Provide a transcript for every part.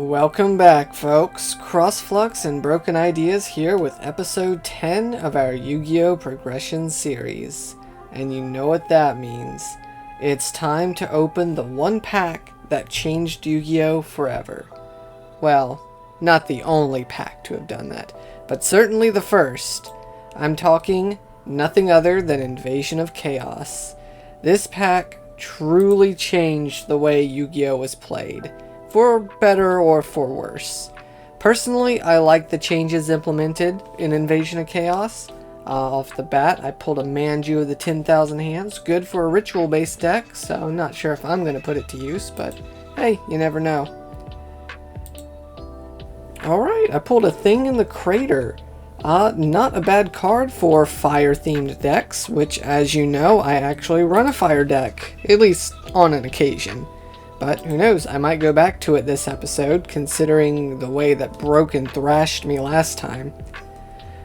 Welcome back, folks. CrossFlux and BrokenIdeas here with episode 10 of our Yu-Gi-Oh! Progression series. And you know what that means. It's time to open the one pack that changed Yu-Gi-Oh! Forever. Well, not the only pack to have done that, but certainly the first. I'm talking nothing other than Invasion of Chaos. This pack truly changed the way Yu-Gi-Oh! Was played. For better or for worse. Personally, I like the changes implemented in Invasion of Chaos. Off the bat, I pulled a Manju of the 10,000 Hands, good for a ritual-based deck, so I'm not sure if I'm going to put it to use, but hey, you never know. Alright, I pulled a Thing in the Crater. Not a bad card for fire-themed decks, which, as you know, I actually run a fire deck, at least on an occasion. But who knows, I might go back to it this episode, considering the way that Broken thrashed me last time.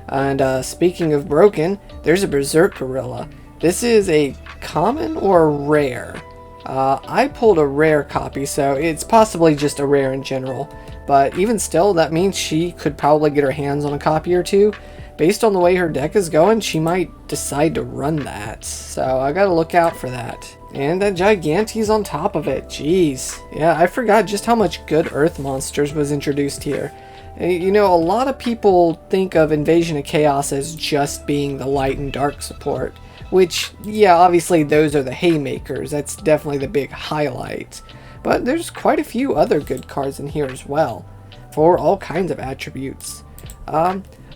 And speaking of Broken, there's a Berserk Gorilla. This is a common or rare? I pulled a rare copy, so it's possibly just a rare in general. But even still, that means she could probably get her hands on a copy or two. Based on the way her deck is going, she might decide to run that. So I gotta look out for that. And that Gigante's on top of it. Jeez. Yeah, I forgot just how much good Earth Monsters was introduced here. You know, a lot of people think of Invasion of Chaos as just being the light and dark support. Which, yeah, obviously those are the haymakers. That's definitely the big highlight. But there's quite a few other good cards in here as well. For all kinds of attributes.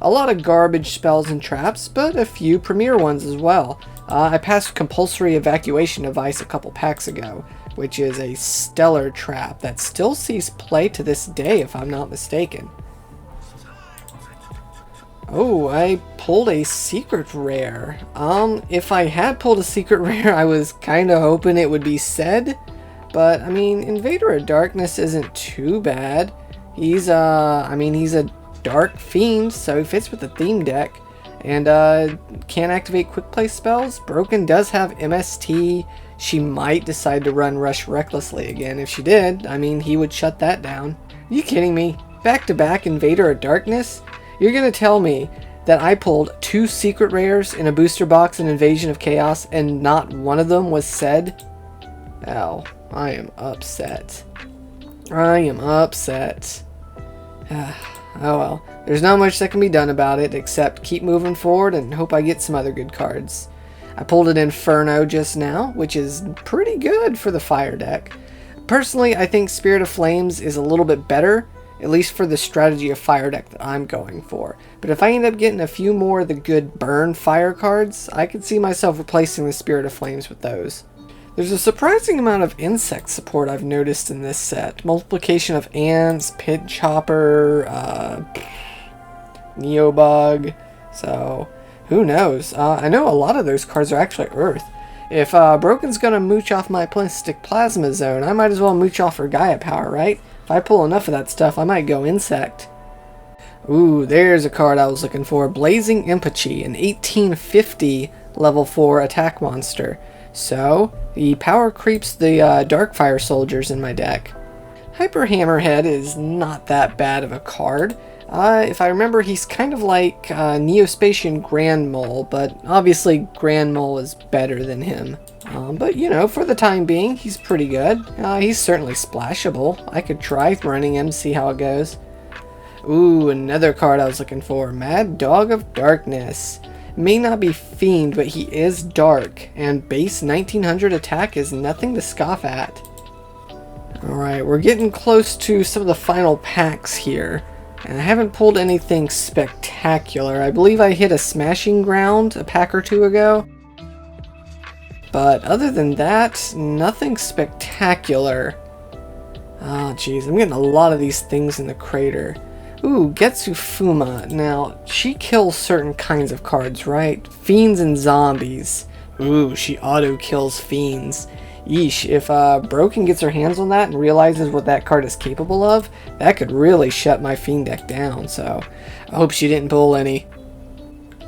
A lot of garbage spells and traps, but a few premier ones as well. I passed Compulsory Evacuation Device a couple packs ago, which is a stellar trap that still sees play to this day if I'm not mistaken. Oh, I pulled a secret rare. If I had pulled a secret rare, I was kinda hoping it would be said. But, I mean, Invader of Darkness isn't too bad. He's a Dark Fiend, so he fits with the theme deck. And can't activate quick play spells. Broken does have MST. She might decide to run Rush Recklessly again. If she did, I mean, he would shut that down. Are you kidding me? Back-to-back Invader of Darkness? You're gonna tell me that I pulled two secret rares in a booster box in Invasion of Chaos and not one of them was said? Oh, I am upset. I am upset. Oh well, there's not much that can be done about it except keep moving forward and hope I get some other good cards. I pulled an Inferno just now, which is pretty good for the fire deck. Personally, I think Spirit of Flames is a little bit better, at least for the strategy of fire deck that I'm going for. But if I end up getting a few more of the good burn fire cards, I could see myself replacing the Spirit of Flames with those. There's a surprising amount of insect support I've noticed in this set. Multiplication of ants, pit chopper, neobug. So, who knows? I know a lot of those cards are actually earth. If Broken's gonna mooch off my plastic plasma zone, I might as well mooch off her Gaia power, right? If I pull enough of that stuff, I might go insect. Ooh, there's a card I was looking for. Blazing Empathy, an 1850 level 4 attack monster. So, the power creeps the Darkfire soldiers in my deck. Hyper Hammerhead is not that bad of a card. If I remember, he's kind of like Neospatian Grand Mole, but obviously Grand Mole is better than him. But, you know, for the time being, he's pretty good. He's certainly splashable. I could try running him, see how it goes. Ooh, another card I was looking for. Mad Dog of Darkness. May not be Fiend, but he is dark, and base 1900 attack is nothing to scoff at. Alright, we're getting close to some of the final packs here, and I haven't pulled anything spectacular. I believe I hit a Smashing Ground a pack or two ago, but other than that, nothing spectacular. Oh jeez, I'm getting a lot of these things in the crater. Ooh, Getsu Fuma. Now, she kills certain kinds of cards, right? Fiends and zombies. Ooh, she auto-kills fiends. Yeesh, if Broken gets her hands on that and realizes what that card is capable of, that could really shut my fiend deck down, so I hope she didn't pull any.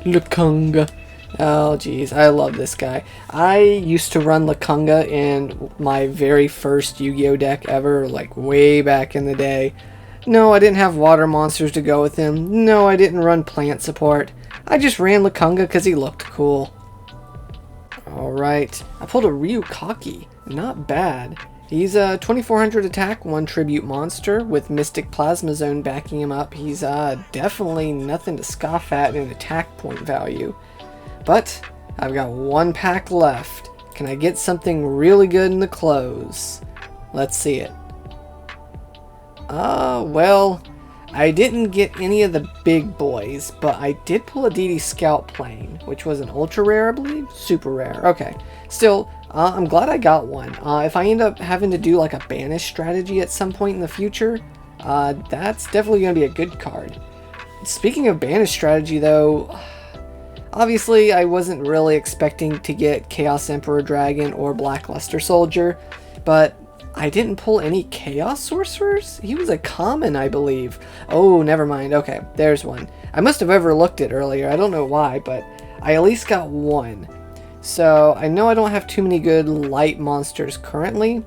Lukunga. Oh, jeez, I love this guy. I used to run Lukunga in my very first Yu-Gi-Oh deck ever, like way back in the day. No, I didn't have water monsters to go with him. No, I didn't run plant support. I just ran Lakunga because he looked cool. Alright, I pulled a Ryukaki. Not bad. He's a 2400 attack, 1 tribute monster with Mystic Plasma Zone backing him up. He's definitely nothing to scoff at in attack point value. But I've got 1 pack left. Can I get something really good in the close? Let's see it. Well, I didn't get any of the big boys, but I did pull a DD Scout plane, which was an ultra rare, I believe? Super rare. Okay. Still, I'm glad I got one. If I end up having to do like a banish strategy at some point in the future, that's definitely going to be a good card. Speaking of banish strategy though, obviously I wasn't really expecting to get Chaos Emperor Dragon or Blackluster Soldier, but I didn't pull any Chaos Sorcerers? He was a common, I believe. Oh, never mind. Okay, there's one. I must have overlooked it earlier. I don't know why, but I at least got one. So, I know I don't have too many good light monsters currently,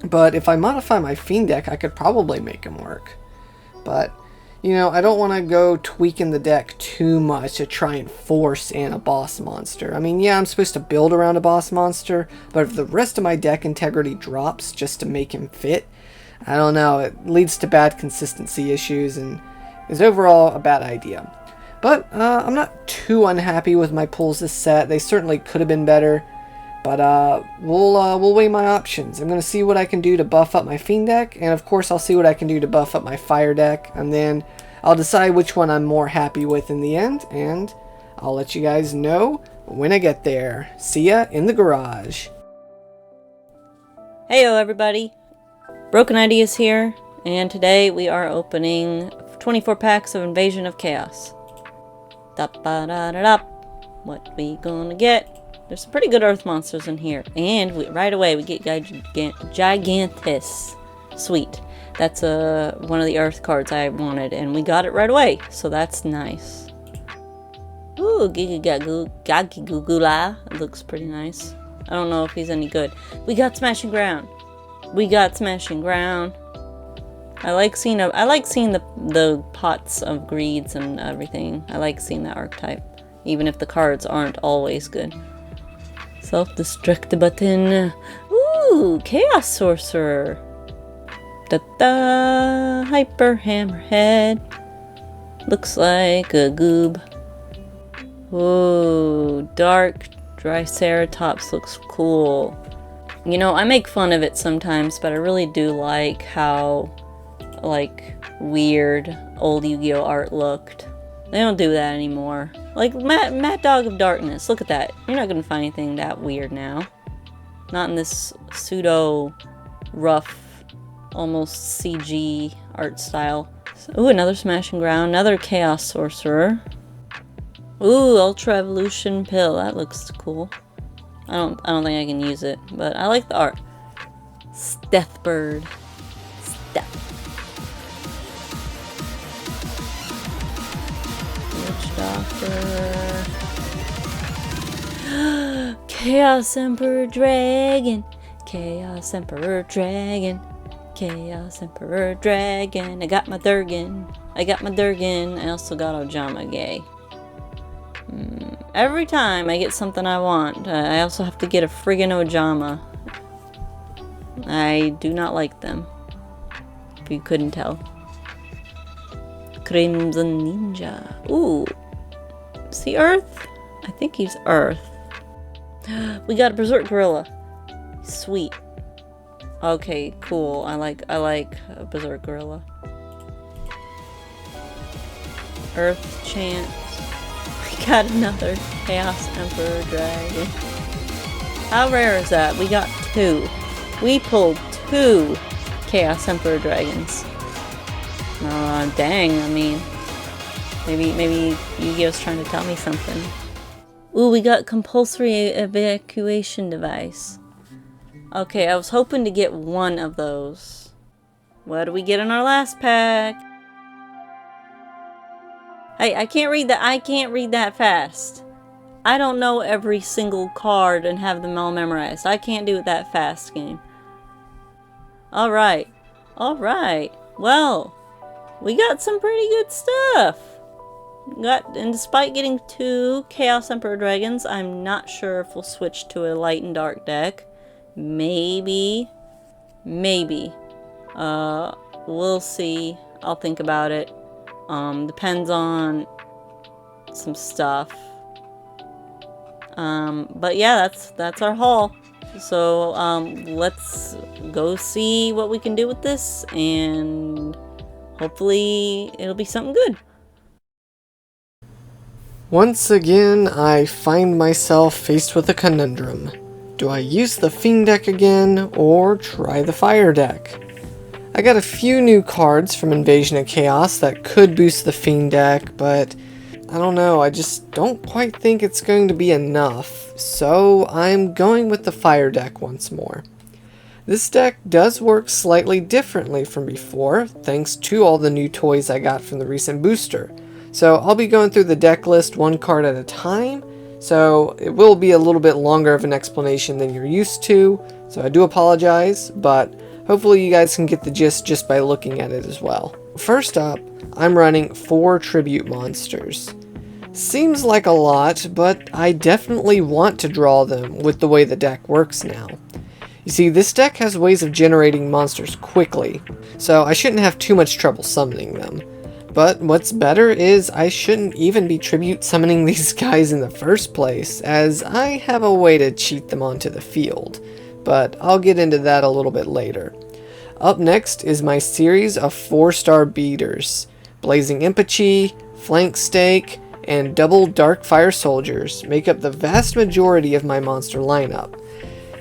but if I modify my Fiend deck, I could probably make them work. But, you know, I don't want to go tweaking the deck too much to try and force in a boss monster. I mean, yeah, I'm supposed to build around a boss monster, but if the rest of my deck integrity drops just to make him fit, I don't know, it leads to bad consistency issues and is overall a bad idea. But I'm not too unhappy with my pulls this set. They certainly could have been better, but we'll weigh my options. I'm going to see what I can do to buff up my Fiend deck, and of course I'll see what I can do to buff up my Fire deck, and then I'll decide which one I'm more happy with in the end, and I'll let you guys know when I get there. See ya in the garage. Heyo everybody, Broken Ideas here, and today we are opening 24 packs of Invasion of Chaos. Da-ba-da-da-da. What we gonna get? There's some pretty good earth monsters in here, and right away we get Gigantus. Sweet. That's one of the earth cards I wanted, and we got it right away, so that's nice. Ooh, Gigagugula. It looks pretty nice. I don't know if he's any good. We got Smashing Ground. We got Smashing Ground. I like seeing the pots of greeds and everything. I like seeing that archetype, even if the cards aren't always good. Self-destruct button. Ooh, Chaos Sorcerer. Da-da! Hyper Hammerhead. Looks like a goob. Ooh, Dark Triceratops looks cool. You know, I make fun of it sometimes, but I really do like how, like, weird old Yu-Gi-Oh art looked. They don't do that anymore. Like, Mad Dog of Darkness, look at that. You're not gonna find anything that weird now. Not in this pseudo rough, almost CG art style. Ooh, another Smashing Ground, another Chaos Sorcerer. Ooh, Ultra Evolution Pill, that looks cool. I don't think I can use it, but I like the art. Stethbird. Steth. Witch Doctor. Chaos Emperor Dragon. Chaos Emperor Dragon. Chaos Emperor Dragon. I got my Durgan. I also got Ojama Gay. Every time I get something I want, I also have to get a friggin' Ojama. I do not like them, if you couldn't tell. Crimson Ninja. Ooh. Is he Earth? I think he's Earth. We got a Berserk Gorilla. Sweet. Okay, cool. I like a Berserk Gorilla. Earth Chant. We got another Chaos Emperor Dragon. How rare is that? We got 2. We pulled 2 Chaos Emperor Dragons. Dang, I mean, maybe Yu-Gi-Oh's trying to tell me something. Ooh, we got Compulsory Evacuation Device. Okay, I was hoping to get one of those. What do we get in our last pack? Hey, I can't read that fast. I don't know every single card and have them all memorized. I can't do it that fast, game. Alright. Well, we got some pretty good stuff. And despite getting 2 Chaos Emperor Dragons, I'm not sure if we'll switch to a light and dark deck. Maybe. We'll see. I'll think about it. Depends on some stuff. But yeah, that's our haul. So, let's go see what we can do with this, and hopefully it'll be something good. Once again, I find myself faced with a conundrum. Do I use the Fiend deck again, or try the Fire deck? I got a few new cards from Invasion of Chaos that could boost the Fiend deck, but I don't know, I just don't quite think it's going to be enough, so I'm going with the Fire deck once more. This deck does work slightly differently from before, thanks to all the new toys I got from the recent booster. So I'll be going through the deck list one card at a time, so it will be a little bit longer of an explanation than you're used to, so I do apologize, but hopefully you guys can get the gist just by looking at it as well. First up, I'm running 4 tribute monsters. Seems like a lot, but I definitely want to draw them with the way the deck works now. You see, this deck has ways of generating monsters quickly, so I shouldn't have too much trouble summoning them. But what's better is I shouldn't even be tribute summoning these guys in the first place, as I have a way to cheat them onto the field. But I'll get into that a little bit later. Up next is my series of 4-star beaters. Blazing Impechi, Flank Stake, and double Dark Fire Soldiers make up the vast majority of my monster lineup.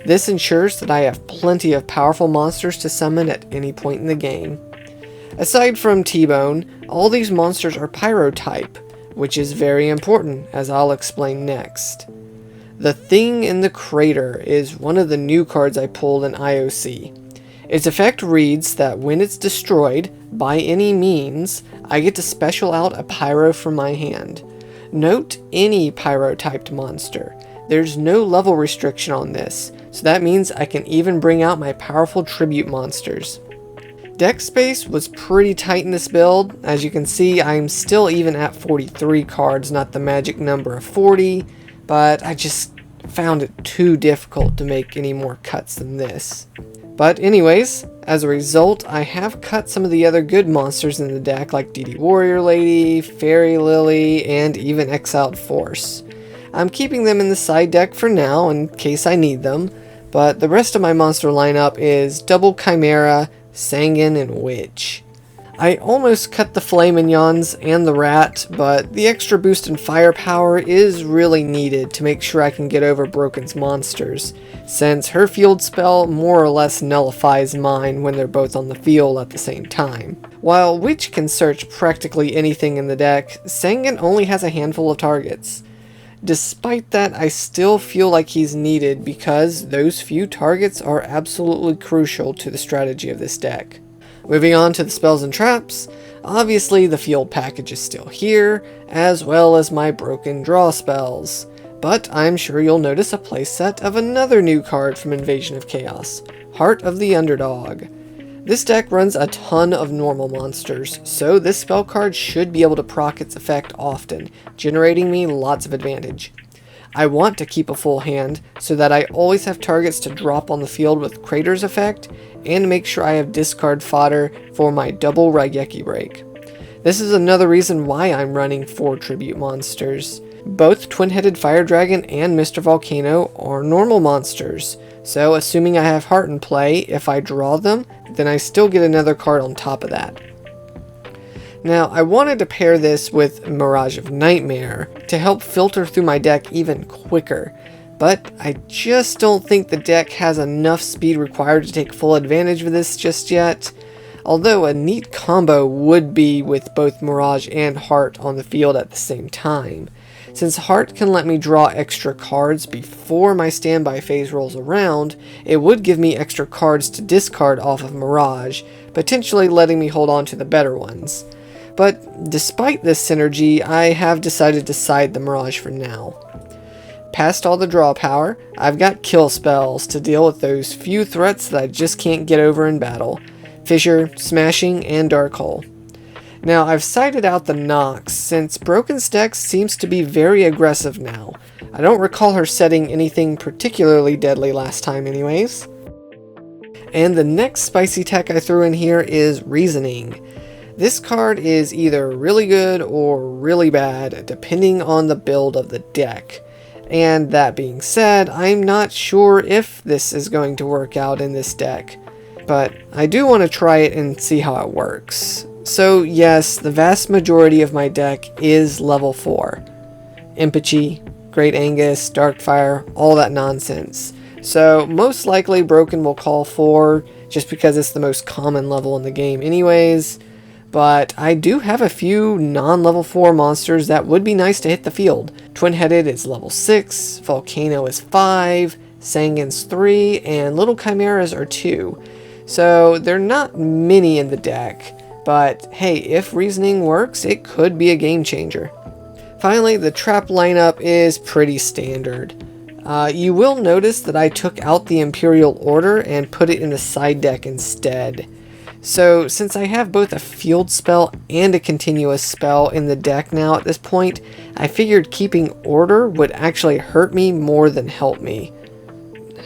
This ensures that I have plenty of powerful monsters to summon at any point in the game. Aside from T-Bone, all these monsters are Pyro type, which is very important, as I'll explain next. The Thing in the Crater is one of the new cards I pulled in IOC. Its effect reads that when it's destroyed, by any means, I get to special out a Pyro from my hand. Note any Pyro-typed monster. There's no level restriction on this, so that means I can even bring out my powerful tribute monsters. Deck space was pretty tight in this build. As you can see, I'm still even at 43 cards, not the magic number of 40, but I just found it too difficult to make any more cuts than this. But anyways, as a result, I have cut some of the other good monsters in the deck like DD Warrior Lady, Fairy Lily, and even Exiled Force. I'm keeping them in the side deck for now in case I need them, but the rest of my monster lineup is Double Chimera, Sangan, and Witch. I almost cut the Flaminions and the Rat, but the extra boost in firepower is really needed to make sure I can get over Broken's monsters, since her field spell more or less nullifies mine when they're both on the field at the same time. While Witch can search practically anything in the deck, Sangan only has a handful of targets. Despite that, I still feel like he's needed because those few targets are absolutely crucial to the strategy of this deck. Moving on to the spells and traps, obviously the field package is still here, as well as my broken draw spells. But I'm sure you'll notice a playset of another new card from Invasion of Chaos, Heart of the Underdog. This deck runs a ton of normal monsters, so this spell card should be able to proc its effect often, generating me lots of advantage. I want to keep a full hand, so that I always have targets to drop on the field with Crater's effect, and make sure I have discard fodder for my double Raigeki break. This is another reason why I'm running 4 tribute monsters. Both Twin-Headed Fire Dragon and Mr. Volcano are normal monsters, so assuming I have Heart in play, if I draw them, then I still get another card on top of that. Now, I wanted to pair this with Mirage of Nightmare to help filter through my deck even quicker, but I just don't think the deck has enough speed required to take full advantage of this just yet, although a neat combo would be with both Mirage and Heart on the field at the same time. Since Heart can let me draw extra cards before my standby phase rolls around, it would give me extra cards to discard off of Mirage, potentially letting me hold on to the better ones. But despite this synergy, I have decided to side the Mirage for now. Past all the draw power, I've got kill spells to deal with those few threats that I just can't get over in battle. Fissure, Smashing, and Dark Hole. Now, I've cited out the Nox, since Broken's deck seems to be very aggressive now. I don't recall her setting anything particularly deadly last time anyways. And the next spicy tech I threw in here is Reasoning. This card is either really good or really bad, depending on the build of the deck. And that being said, I'm not sure if this is going to work out in this deck, but I do want to try it and see how it works. So yes, the vast majority of my deck is level 4. Impechi, Great Angus, Darkfire, all that nonsense. So most likely Broken will call 4, just because it's the most common level in the game anyways. But I do have a few non-level 4 monsters that would be nice to hit the field. Twin-Headed is level 6, Volcano is 5, Sangan's 3, and Little Chimeras are 2. So they're not many in the deck, but hey, if Reasoning works, it could be a game changer. Finally, the trap lineup is pretty standard. You will notice that I took out the Imperial Order and put it in the side deck instead. So since I have both a field spell and a continuous spell in the deck now at this point, I figured keeping Order would actually hurt me more than help me.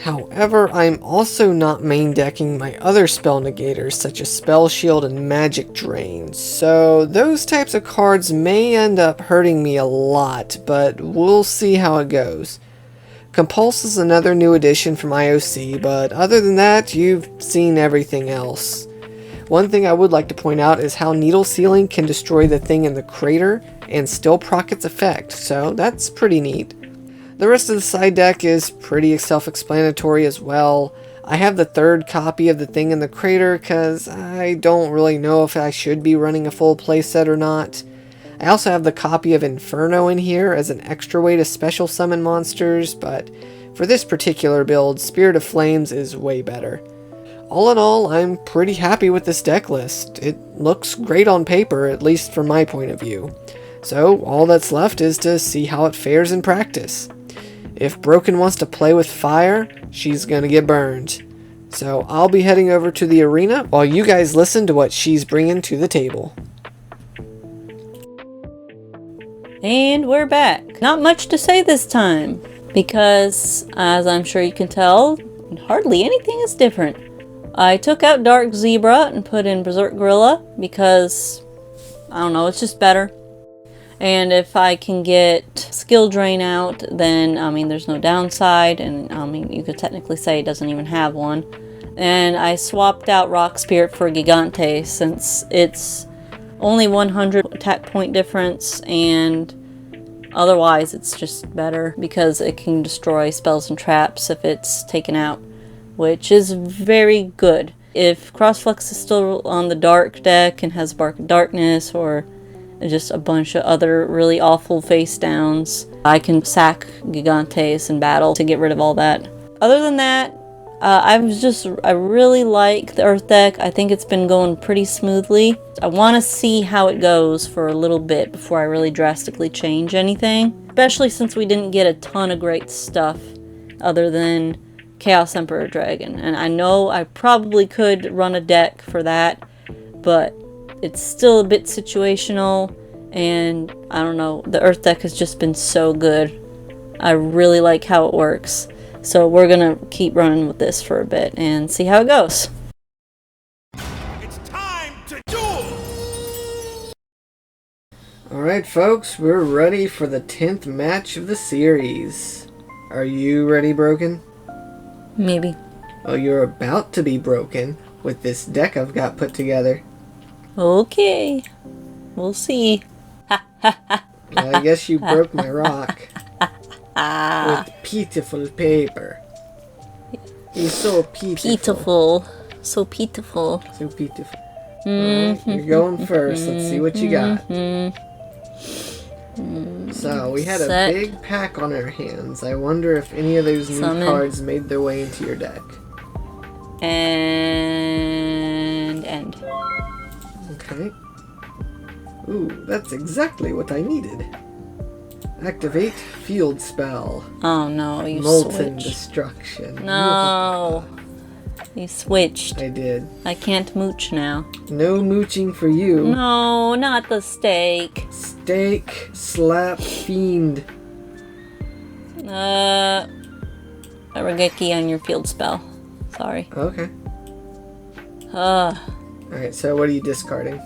However, I'm also not main decking my other spell negators such as Spell Shield and Magic Drain, so those types of cards may end up hurting me a lot, but we'll see how it goes. Compulse is another new addition from IOC, but other than that, you've seen everything else. One thing I would like to point out is how Needle Sealing can destroy the thing in the crater and still proc its effect, so that's pretty neat. The rest of the side deck is pretty self-explanatory as well. I have the third copy of the thing in the crater because I don't really know if I should be running a full playset or not. I also have the copy of Inferno in here as an extra way to special summon monsters, but for this particular build, Spirit of Flames is way better. All in all, I'm pretty happy with this deck list. It looks great on paper, at least from my point of view. So all that's left is to see how it fares in practice. If Broken wants to play with fire, she's gonna get burned. So I'll be heading over to the arena while you guys listen to what she's bringing to the table. And we're back. Not much to say this time, because as I'm sure you can tell, hardly anything is different. I took out Dark Zebra and put in Berserk Gorilla because, I don't know, it's just better. And if I can get skill drain out, then, I mean, there's no downside, and, I mean, you could technically say it doesn't even have one. And I swapped out Rock Spirit for Gigante since it's only 100 attack point difference, and otherwise it's just better because it can destroy spells and traps if it's taken out, which is very good. If CrossFlux is still on the dark deck and has Bark of Darkness or just a bunch of other really awful face downs, I can sack Gigantes in battle to get rid of all that. Other than that, I really like the Earth deck. I think it's been going pretty smoothly. I want to see how it goes for a little bit before I really drastically change anything, especially since we didn't get a ton of great stuff other than Chaos Emperor Dragon. And I know I probably could run a deck for that, but it's still a bit situational, and I don't know, the Earth deck has just been so good. I really like how it works. So we're gonna keep running with this for a bit and see how it goes. It's time to duel! Alright folks, we're ready for the 10th match of the series. Are you ready, Broken? Maybe. Well, you're about to be broken with this deck I've got put together. Okay. We'll see. I guess you broke my rock. With pitiful paper. He's so pitiful. So pitiful. So pitiful. Alright, you're going first. Let's see what you got. So, we had a big pack on our hands. I wonder if any of those new cards made their way into your deck. And end. Okay. Ooh, that's exactly what I needed. Activate field spell. Oh no, you Molten switch. Destruction. No. You switched. I did. I can't mooch now. No mooching for you. No, not the steak. Steak slap fiend. A Regeki on your field spell. Sorry. Okay. Alright, so what are you discarding?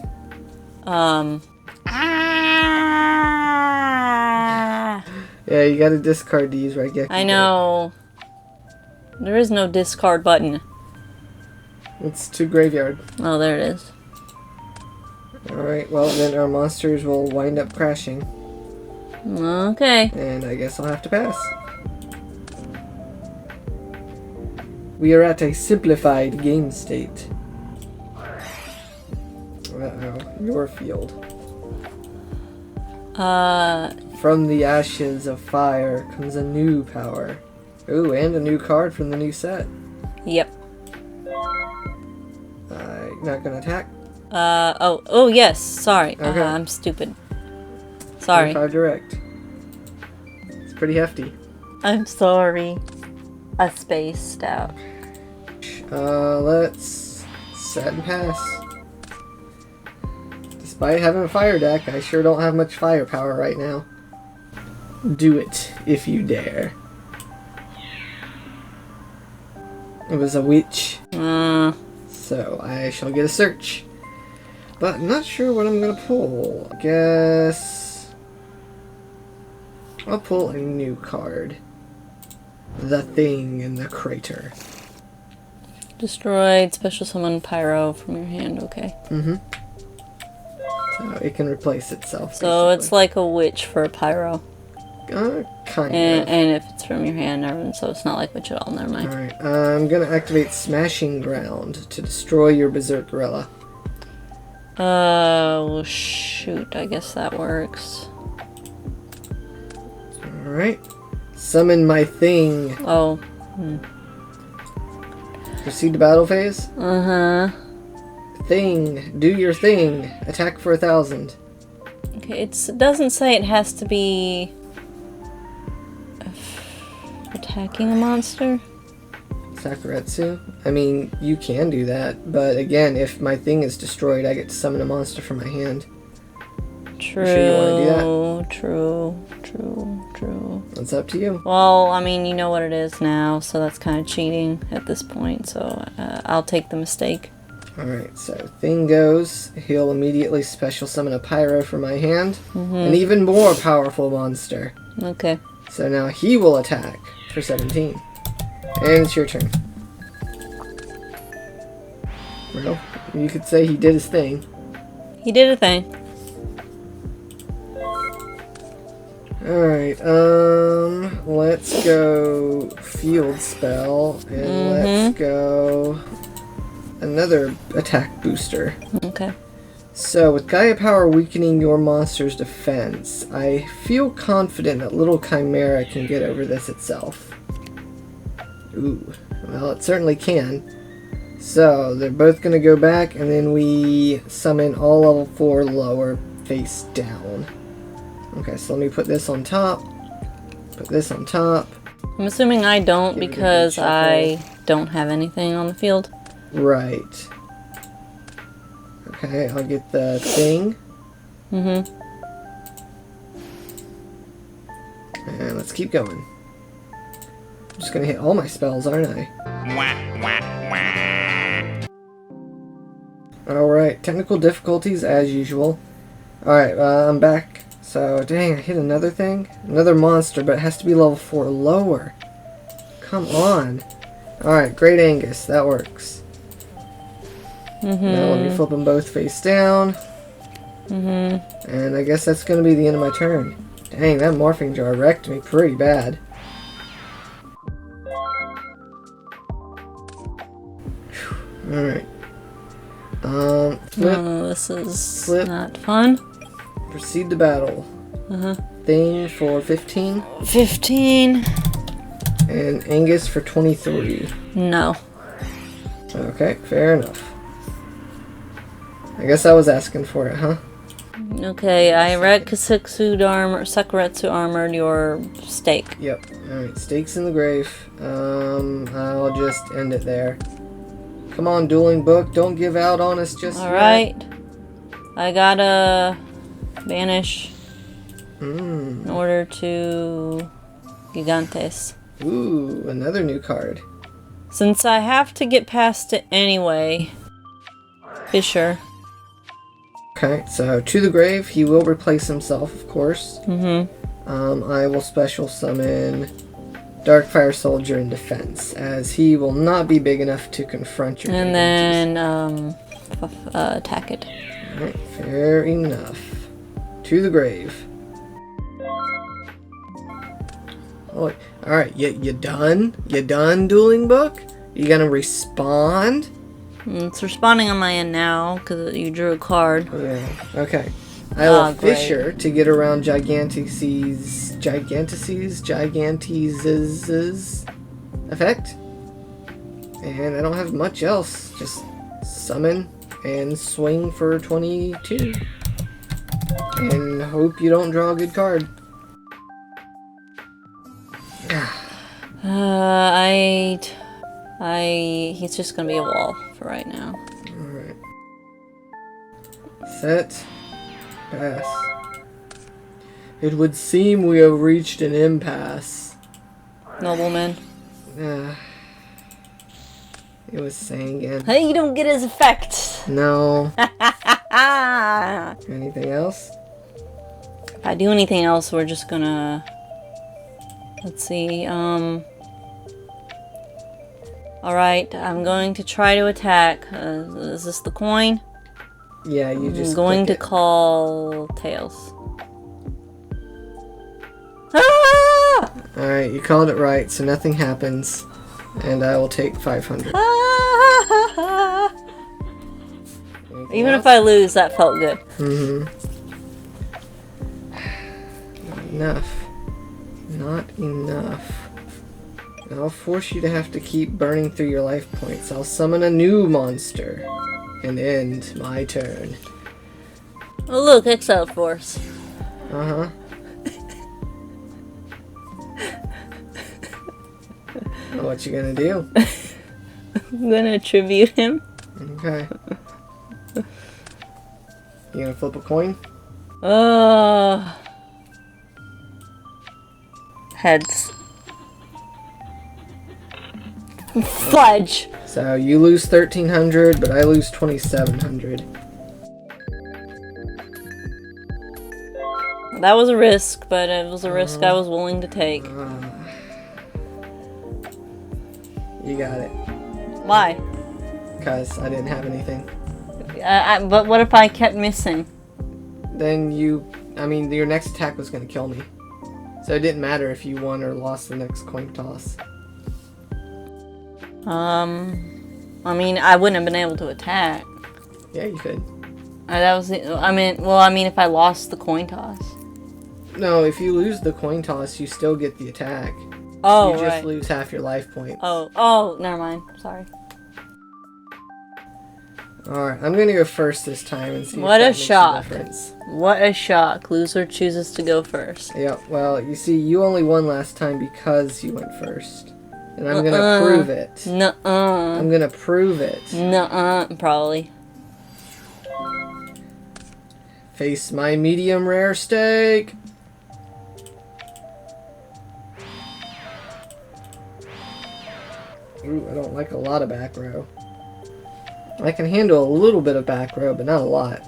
Yeah, you gotta discard these, right? I know. There is no discard button. It's to graveyard. Oh, there it is. Alright, well then our monsters will wind up crashing. Okay. And I guess I'll have to pass. We are at a simplified game state. Uh-oh, your field. From the ashes of fire comes a new power. Ooh, and a new card from the new set. Yep. Not gonna attack? Oh, yes, sorry. Okay. I'm stupid. Sorry. 25 direct. It's pretty hefty. I'm sorry. I spaced out. Let's set and pass. Despite having a fire deck, I sure don't have much firepower right now. Do it, if you dare. It was a witch. So I shall get a search. But I'm not sure what I'm gonna pull. I guess I'll pull a new card. The Thing in the Crater. Destroyed. Special summon Pyro from your hand. Okay. Mm-hmm. So it can replace itself. So basically. it's like a witch for a Pyro. Kind of. And if it's from your hand, so it's not like witch at all. Never mind. Alright, I'm gonna activate Smashing Ground to destroy your Berserk Gorilla. Well, shoot. I guess that works. Alright. Summon my Thing. Oh. Proceed to battle phase. Uh-huh. Thing. Do your thing. Attack for 1,000. Okay, it doesn't say it has to be attacking a monster. Sakuretsu. I mean, you can do that, but again, if my thing is destroyed, I get to summon a monster from my hand. True. You sure you want to do that? True. It's up to you. Well, I mean, you know what it is now, so that's kind of cheating at this point, so I'll take the mistake. Alright, so thing goes. He'll immediately special summon a Pyro from my hand. An even more powerful monster. Okay. So now he will attack for 17. And it's your turn. Well, you could say he did his thing. He did a thing. Alright, let's go field spell, and let's go another attack booster. Okay. So, with Gaia Power weakening your monster's defense, I feel confident that Little Chimera can get over this itself. Ooh, well, it certainly can. So, they're both going to go back, and then we summon all level 4 lower face down. Okay, so let me put this on top. Put this on top. I'm assuming I don't Give it a good because shuffle. I don't have anything on the field. Right. Okay, I'll get the thing. And let's keep going. I'm just gonna hit all my spells, aren't I? Alright, technical difficulties as usual. Alright, I'm back. So, dang, I hit another thing. Another monster, but it has to be level 4 or lower. Come on. Alright, Great Angus, that works. Now let me flip them both face down. And I guess that's going to be the end of my turn. Dang, that morphing jar wrecked me pretty bad. Alright. Flip. Oh, this is Flip. not fun. Proceed to battle. Thing for 15. 15. And Angus for 23. No. Okay, fair enough. I guess I was asking for it, huh? Okay, I Sakuretsu armored your stake. Yep. Alright, stakes in the grave. I'll just end it there. Come on, dueling book. Don't give out on us just yet. Alright. I gotta banish in order to Gigantes. Ooh, another new card. Since I have to get past it anyway. Fisher. Okay, so to the grave, he will replace himself, of course. I will special summon Darkfire Soldier in defense, as he will not be big enough to confront your And gigantes. then, attack it. Alright, fair enough. To the grave. Oh, alright, you done? You done, dueling book? You gonna respond? It's responding on my end now, because you drew a card. Yeah, okay. I will great. Fisher to get around Gigantes' effect. And I don't have much else. Just summon and swing for 22. And hope you don't draw a good card. He's just gonna be a wall for right now. Alright. Set. Pass. It would seem we have reached an impasse. Nobleman. It was saying again. Hey, you don't get his effect! No. Ah! Anything else? If I do anything else, we're just gonna... Let's see, Alright, I'm going to try to attack. Is this the coin? Yeah, you just I'm going to click it. call Tails. Ah! Alright, you called it right, so nothing happens. And I will take 500. Ah! Anything Even else? if I lose, that felt good. Not enough. Not enough. I'll force you to have to keep burning through your life points. I'll summon a new monster. And end my turn. Oh look, Exile Force. Uh-huh. What you gonna do? I'm gonna tribute him. Okay. You gonna flip a coin? Heads. Fudge. So you lose 1,300, but I lose 2,700. That was a risk, but it was a risk I was willing to take. You got it. Why? Because I didn't have anything. But what if I kept missing? Then your next attack was going to kill me. So it didn't matter if you won or lost the next coin toss. I mean, I wouldn't have been able to attack. Yeah, you could. If I lost the coin toss. No, if you lose the coin toss, you still get the attack. Oh, you just right. lose half your life points. Oh, never mind. Sorry. Alright, I'm going to go first this time and see What if a that makes shock. difference. What a shock. Loser chooses to go first. Yeah, well, you see, you only won last time because you went first. And I'm gonna prove it. Nuh-uh. I'm gonna prove it. Nuh-uh, probably. Face my medium rare steak! Ooh, I don't like a lot of back row. I can handle a little bit of back row, but not a lot.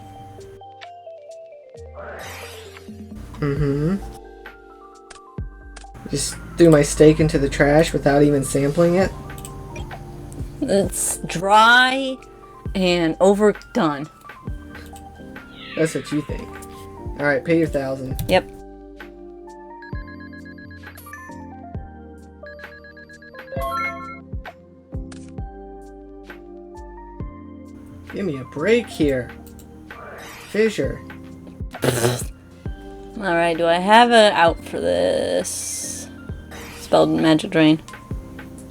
Just threw my steak into the trash without even sampling it. It's dry and overdone. That's what you think. Alright, pay your 1,000. Yep. Give me a break here. Fisher. Alright, do I have an out for this? Spelled Magic Drain.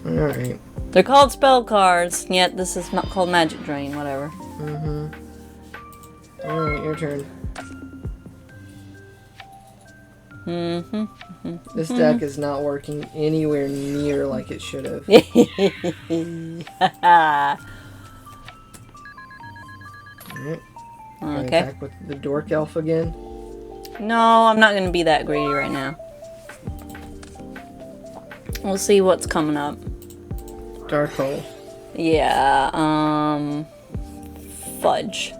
Alright. They're called spell cards, yet this is not called Magic Drain, whatever. Alright, your turn. This deck is not working anywhere near like it should have. Alright. Gonna Okay. attack with the Dork Elf again. No, I'm not gonna be that greedy right now. We'll see what's coming up. Dark Hole. Yeah, fudge.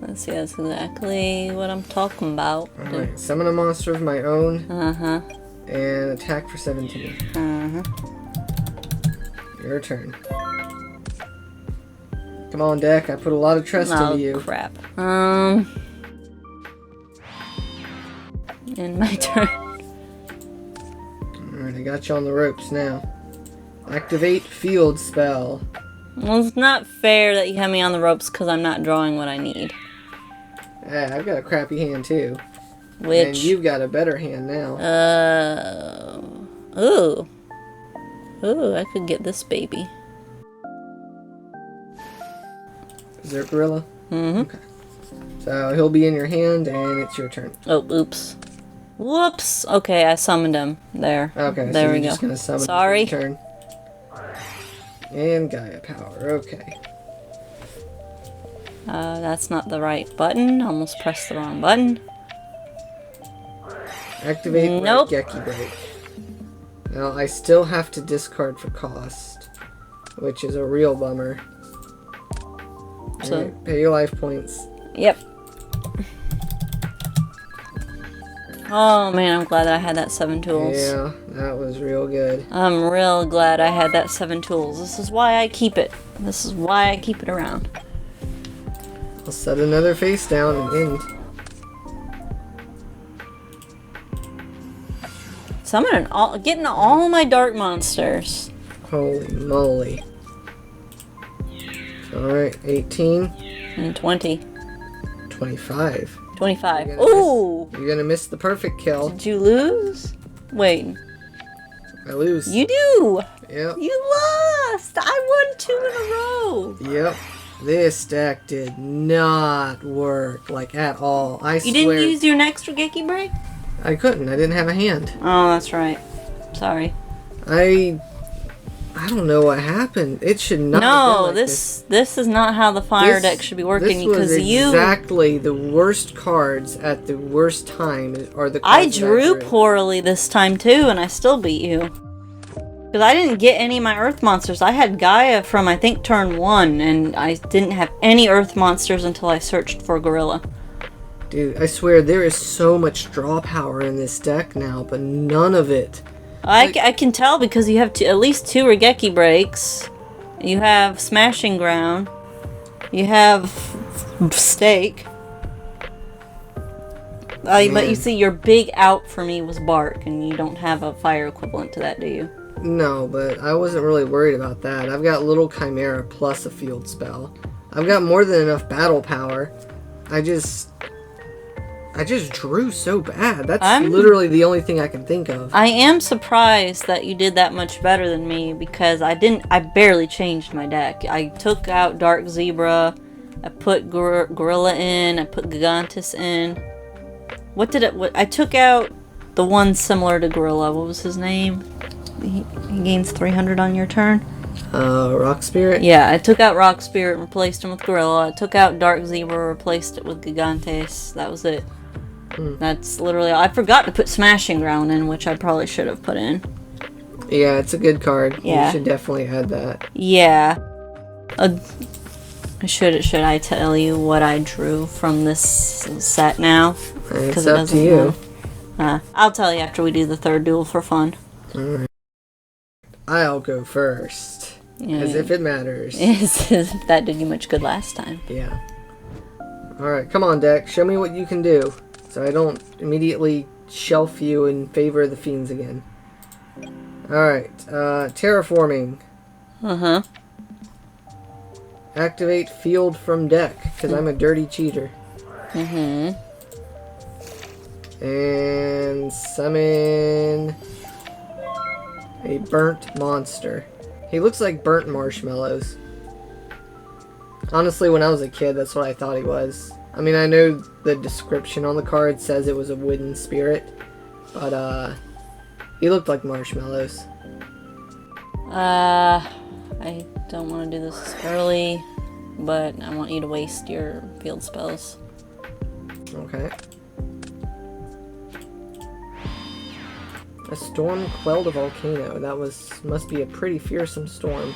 Let's see, that's exactly what I'm talking about. Alright, summon a monster of my own. Uh-huh. And attack for 17. Uh-huh. Your turn. Come on, deck. I put a lot of trust Oh, into you. crap. In my turn. Alright, I got you on the ropes now. Activate field spell. Well, it's not fair that you have me on the ropes because I'm not drawing what I need. Yeah, I've got a crappy hand too. Which... And you've got a better hand now. Ooh. Ooh, I could get this baby. Berserk Gorilla? Mm-hmm. Okay. So he'll be in your hand and it's your turn. Oh, oops. Whoops. Okay, I summoned him. There. Okay, There so we you're go. just gonna summon Sorry. his turn. And Gaia Power, okay. That's not the right button. Almost pressed the wrong button. Activate Nope. Geki Break. Now I still have to discard for cost, which is a real bummer. So- Alright, pay your life points. Yep. Oh man, I'm glad that I had that 7 tools. Yeah, that was real good. I'm real glad I had that 7 tools. This is why I keep it. This is why I keep it around. I'll set another face down and end. Getting all my dark monsters. Holy moly. Alright, 18, And 20. 25. 25. You're gonna Ooh! You're gonna miss the perfect kill. Did you lose? Wait. I lose. You do! Yep. You lost! I won 2 in a row! Yep. This deck did not work, like, at all. I You swear. didn't use your next Geki break? I couldn't. I didn't have a hand. Oh, that's right. Sorry. I don't know what happened. It should not have been No, like this. this is not how the fire deck should be working This was because you... exactly the worst cards at the worst time are the cards I that drew drew. poorly this time too, and I still beat you. Because I didn't get any of my earth monsters. I had Gaia from, I think, turn 1, and I didn't have any earth monsters until I searched for Gorilla. Dude, I swear there is so much draw power in this deck now, but none of it. I can tell because you have at least 2 Regeki breaks. You have Smashing Ground. You have Stake. But you Man. see, your big out for me was Bark, and you don't have a fire equivalent to that, do you? No, but I wasn't really worried about that. I've got Little Chimera plus a field spell. I've got more than enough battle power. I just drew so bad. That's literally the only thing I can think of. I am surprised that you did that much better than me because I barely changed my deck. I took out Dark Zebra, I put Gorilla in, I put Gigantus in. I took out the one similar to Gorilla. What was his name? He gains 300 on your turn. Rock Spirit? Yeah, I took out Rock Spirit and replaced him with Gorilla. I took out Dark Zebra, replaced it with Gigantes. That was it. That's literally... I forgot to put Smashing Ground in, which I probably should have put in. Yeah, it's a good card. Yeah. You should definitely add that. Yeah. Should I tell you what I drew from this set now? It's 'Cause it up to doesn't you. I'll tell you after we do the third duel for fun. Alright. I'll go first. Yeah. As if it matters. That did you much good last time. Yeah. Alright, come on, deck. Show me what you can do. So I don't immediately shelf you in favor of the fiends again. Alright, terraforming. Uh-huh. Activate field from deck, because I'm a dirty cheater. Mm-hmm. And summon a burnt monster. He looks like burnt marshmallows. Honestly, when I was a kid, that's what I thought he was. I mean, I know the description on the card says it was a wooden spirit, but he looked like marshmallows. I don't want to do this early, but I want you to waste your field spells. Okay. A storm quelled a volcano. That must be a pretty fearsome storm.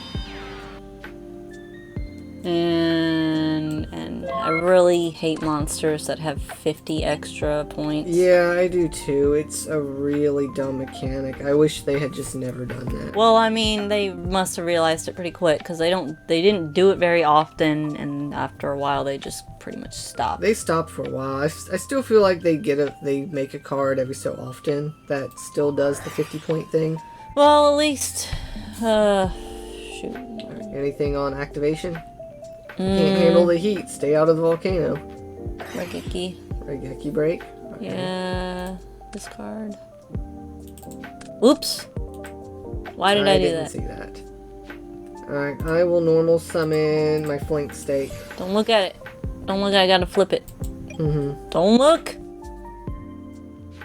And I really hate monsters that have 50 extra points. Yeah, I do too. It's a really dumb mechanic. I wish they had just never done that. Well, I mean, they must have realized it pretty quick because they didn't do it very often, and after a while they just pretty much stopped. They stopped for a while. I still feel like they make a card every so often that still does the 50-point thing. Well, at least, shoot. Anything on activation? Can't handle the heat. Stay out of the volcano. Regeki break? Okay. Yeah, this card. Oops. Why did I do that? I didn't see that. Alright, I will normal summon my flank stake. Don't look at it. Don't look, I gotta flip it. Mm-hmm. Don't look!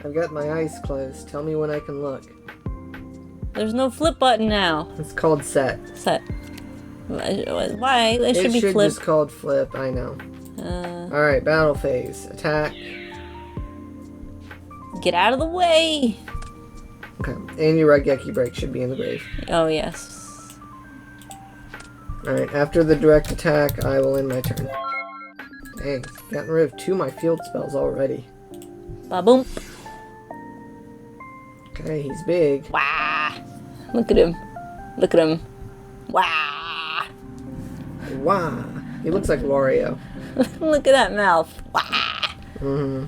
I've got my eyes closed. Tell me when I can look. There's no flip button now. It's called set. Set. Why? It should be flip. flip. Just called flip, I know. Alright, battle phase. Attack. Get out of the way! Okay, and your Regeki break should be in the grave. Oh, yes. Alright, after the direct attack, I will end my turn. Dang, gotten rid of 2 of my field spells already. Ba-boom. Okay, he's big. Wah! Look at him. Look at him. Wah! Wow. He looks like Wario. Look at that mouth. Wah! Mm-hmm.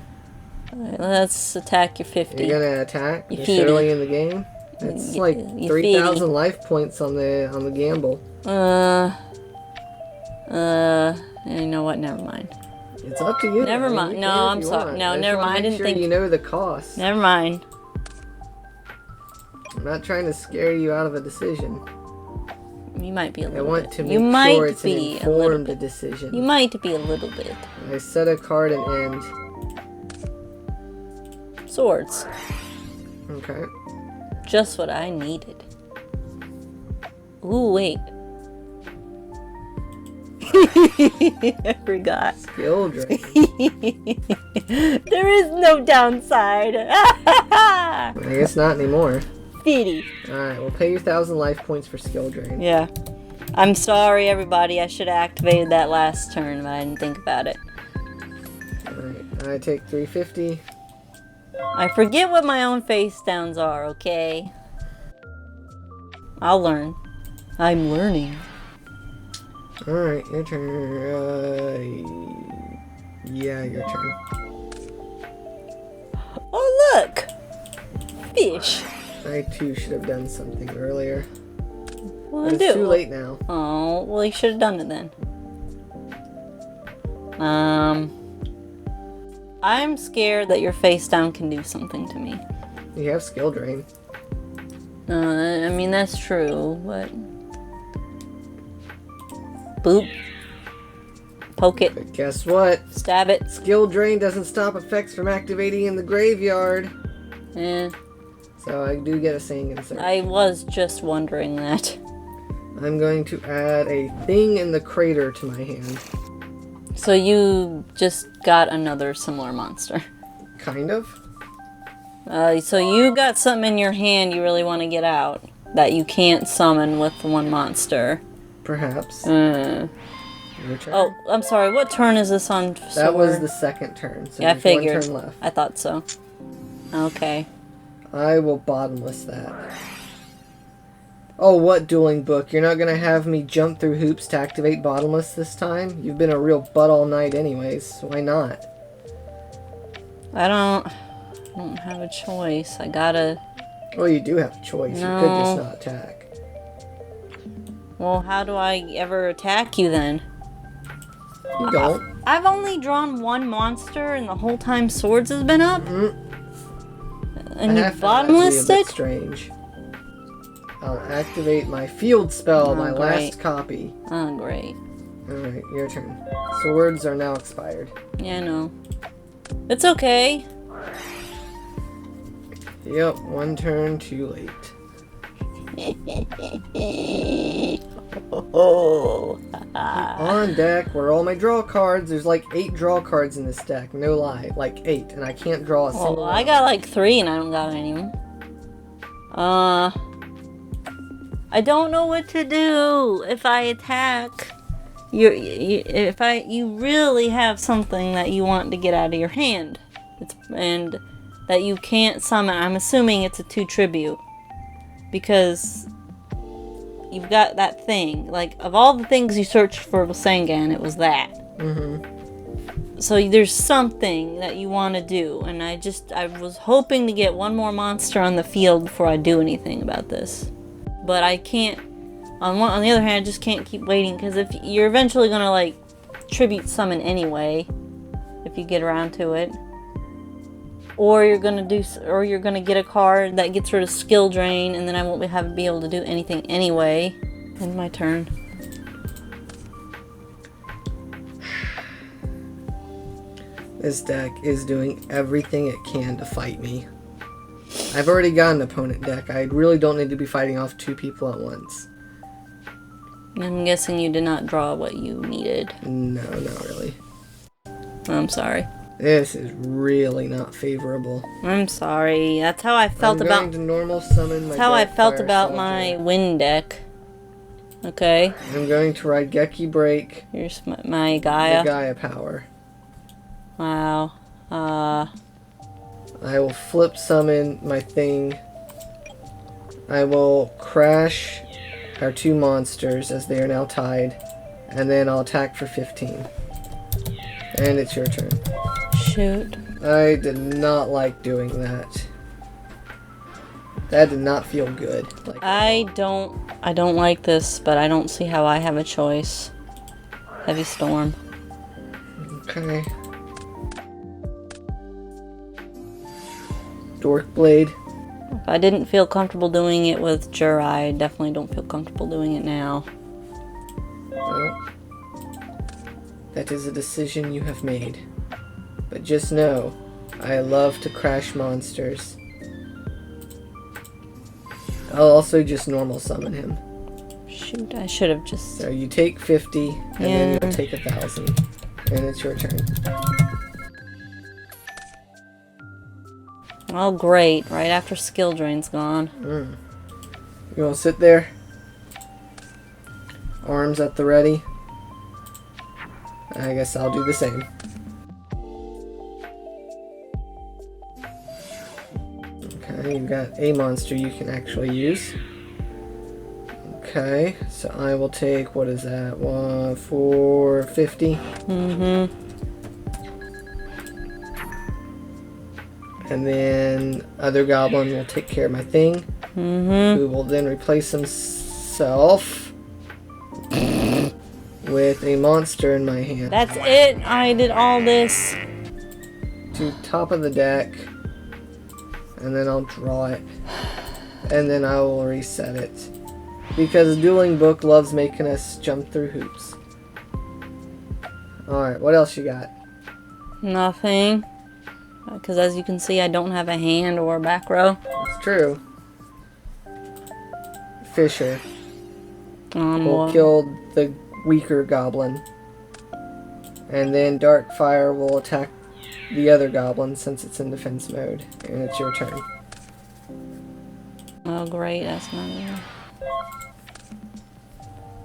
Alright, let's attack your 50. You're gonna attack You this feedy. early in the game? That's like 3,000 life points on the gamble. You know what? Never mind. It's up to you. Never mind. No, I'm sorry. No, never mind. I didn't think. You know the cost. Never mind. I'm not trying to scare you out of a decision. You might be a little I want bit. to make You might sure it's an be a little informed bit. decision. You might be a little bit. I set a card and end. Swords. Okay. Just what I needed. Ooh, wait. I forgot. Skill drain. There is no downside. I guess not anymore. 50. Alright, we'll pay you 1,000 life points for skill drain. Yeah. I'm sorry, everybody. I should have activated that last turn, but I didn't think about it. Alright, I take 350. I forget what my own face downs are, okay? I'll learn. I'm learning. Alright, your turn. Yeah, your turn. Oh, look! Fish. I too should have done something earlier. Well, But it's too late now. Oh, well, you should have done it then. I'm scared that your face down can do something to me. You have skill drain. I mean, that's true, but... Boop. Poke it. But guess what? Stab it. Skill drain doesn't stop effects from activating in the graveyard. Eh. So I do get a saying insert. I was just wondering that. I'm going to add a thing in the crater to my hand. So you just got another similar monster. Kind of. So you got something in your hand you really want to get out that you can't summon with one monster. Perhaps. Uh. Your turn. Oh, I'm sorry. What turn is this on? That was sword? the second turn. So Yeah, I there's figured. one turn left. I thought so. Okay. I will bottomless that. Oh, what dueling book? You're not gonna have me jump through hoops to activate bottomless this time? You've been a real butt all night anyways, so why not? I don't have a choice. I gotta... Well, you do have a choice. No. You could just not attack. Well, how do I ever attack you then? You don't. I've only drawn one monster and the whole time swords has been up? And you bottomless it? it? Strange. I'll activate my field spell, Oh, my great. last copy. Oh, great. Alright, your turn. Swords are now expired. Yeah, I know. It's okay. Yep, one turn too late. Oh. On deck were all my draw cards. There's like 8 draw cards in this deck. No lie. Like 8. And I can't draw a single Well, one. I got like 3 and I don't got any of them. I don't know what to do if I attack. You really have something that you want to get out of your hand. And that you can't summon. I'm assuming it's a 2 tribute. Because you've got that thing. Like, of all the things you searched for with Sangan, it was that. So there's something that you want to do. And I was hoping to get one more monster on the field before I do anything about this. But I can't. On the other hand, I just can't keep waiting. Because if you're eventually going to, like, tribute summon anyway. If you get around to it. Or you're gonna get a card that gets rid of skill drain, and then I won't be able to do anything anyway. End my turn. This deck is doing everything it can to fight me. I've already got an opponent deck. I really don't need to be fighting off 2 people at once. I'm guessing you did not draw what you needed. No, not really. I'm sorry. This is really not favorable. I'm sorry. That's how I felt I'm about. going to normal summon my That's how I felt Darkfire about Soldier. my wind deck. Okay. I'm going to ride Geki Break. Here's my Gaia. The Gaia power. Wow. I will flip summon my thing. I will crash our 2 monsters as they are now tied. And then I'll attack for 15. And it's your turn. Shoot. I did not like doing that. That did not feel good. Like, I don't like this, but I don't see how I have a choice. Heavy Storm. okay. Dork Blade. If I didn't feel comfortable doing it with Jur, I definitely don't feel comfortable doing it now. Well, that is a decision you have made. But just know, I love to crash monsters. I'll also just normal summon him. Shoot, I should have just... So you take 50, and then Yeah. you'll take 1,000. And it's your turn. Oh, great. Right after skill drain's gone. You want to sit there? Arms at the ready. I guess I'll do the same. Okay, you've got a monster you can actually use. Okay, so I will take, what is that? 450. And then other goblin will take care of my thing. Who will then replace himself with a monster in my hand. That's it. I did all this. To top of the deck. And then I'll draw it. And then I will reset it. Because Dueling Book loves making us jump through hoops. Alright, what else you got? Nothing. Because as you can see, I don't have a hand or a back row. It's true. Fisher will Well, kill the weaker goblin. And then Darkfire will attack the other goblin since it's in defense mode. And it's your turn. oh, great. That's not it.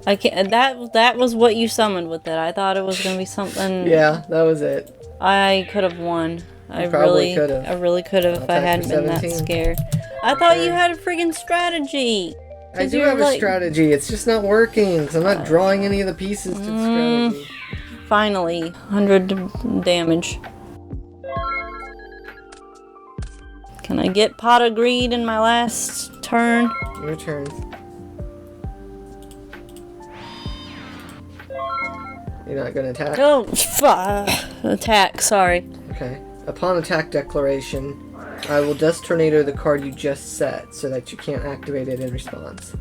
I can't. That was what you summoned with it. I thought it was gonna be something. Yeah, that was it. I could have won. I probably really could've. I really could have if I Attack for hadn't been that 17. scared. I thought you had a friggin' strategy. I 'Cause do you're have a like- strategy. It's just not working because I'm not drawing any of the pieces to the strategy. Finally, 100 damage. Can I get Pot of Greed in my last turn? Your turn. You're not gonna attack? Oh, attack, sorry. Okay. Upon attack declaration, I will Dust Tornado the card you just set so that you can't activate it in response.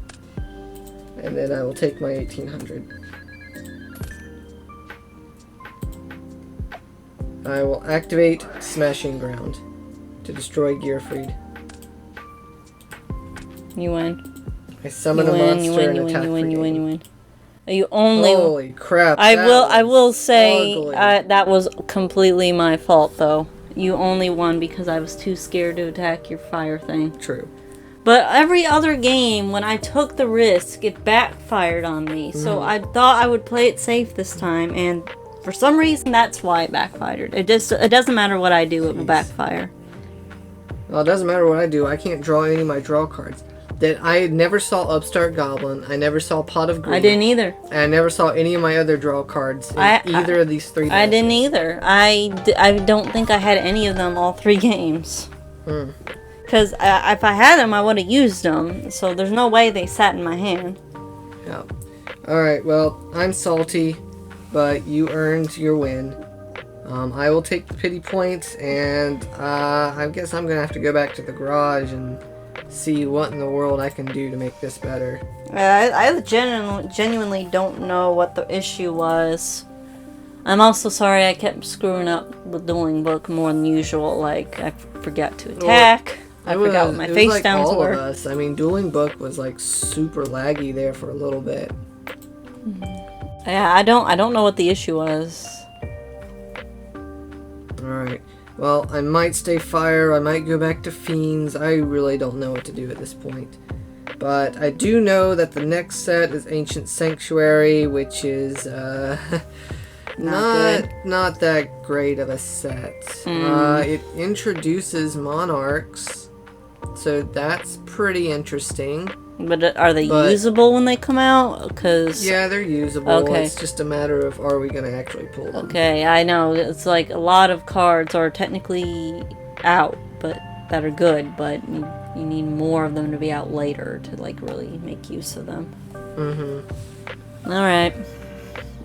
And then I will take my 1800. I will activate Smashing Ground to destroy Gearfried. You win. I summon You a win, monster you win, and you win, attack you win, for you win, game. you win. You only... Holy crap. I will say ugly. that was completely my fault, though. You only won because I was too scared to attack your fire thing. True. But every other game, when I took the risk, it backfired on me. So I thought I would play it safe this time, and for some reason, that's why it backfired. It doesn't matter what I do, it will backfire. Well, it doesn't matter what I do. I can't draw any of my draw cards. That I never saw Upstart Goblin. I never saw Pot of Greed. I didn't either. And I never saw any of my other draw cards in either of these 3 I didn't either. I don't think I had any of them all 3 games. Because if I had them, I would have used them. So there's no way they sat in my hand. Yeah. Alright, well, I'm salty, but you earned your win. I will take the pity points, and I guess I'm going to have to go back to the garage and see what in the world I can do to make this better. I genuinely don't know what the issue was. I'm also sorry I kept screwing up with Dueling Book more than usual. Like, I forgot to attack. I forgot what my face downs were. Of us. I mean, Dueling Book was like super laggy there for a little bit. Yeah, I don't know what the issue was. Alright. Well, I might stay fire, I might go back to Fiends. I really don't know what to do at this point. But I do know that the next set is Ancient Sanctuary, which is not that great of a set. It introduces monarchs, so that's pretty interesting. But are they usable when they come out? Because yeah, they're usable. Okay. It's just a matter of, are we going to actually pull them? Okay, I know. It's like a lot of cards are technically out, but that are good, but you need more of them to be out later to like really make use of them. Alright.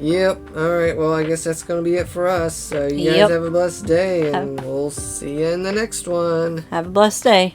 Yep. Alright, well, I guess that's going to be it for us. So you guys have a blessed day, and we'll see you in the next one. Have a blessed day.